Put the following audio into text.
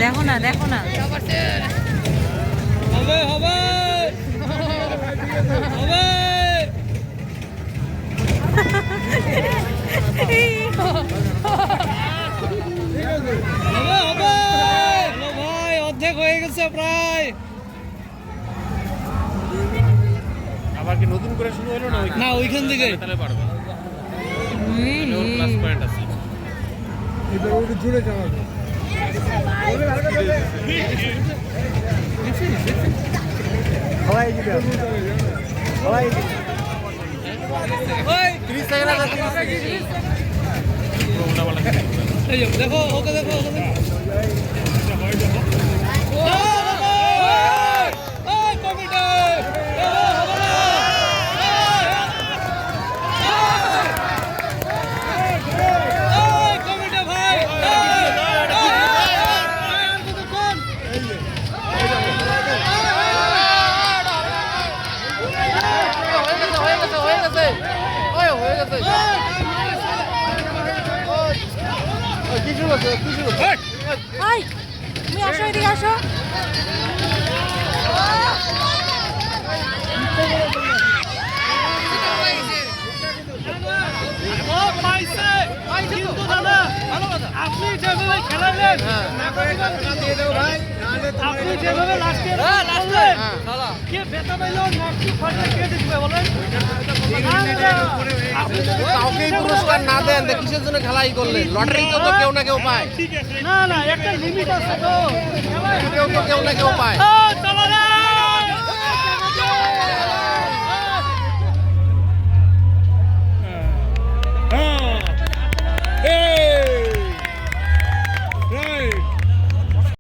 দেখো না দেখো না হবে হবে হবে হবে ভাই অর্ধেক হয়ে গেছে প্রায়। আবার কি নতুন করে শুরু হলো না? না ওইখান থেকে তাহলে পারবে। প্লাস পয়েন্ট আছে। এবার ওটা জুড়ে যাওয়া হওয়াই দিবে হওয়াই দিবে 30 সেকেন্ড আছে। এই দেখো ওকে দেখো ওকে দেখো হাই তুমি আসো এদিকে আসো আপনি যেভাবে খেলালেন আপনি যেভাবে লাস্টে কে বেতা পাইল নাকি ফাটে কে দিবে বলেন কাউকে পুরস্কার না দেন কিসের জন্য খেলাই করলেন? লটারি তো কেউ না কেউ পায়। না না একটা লিমিট আছে তো কেউ না কেউ পায়।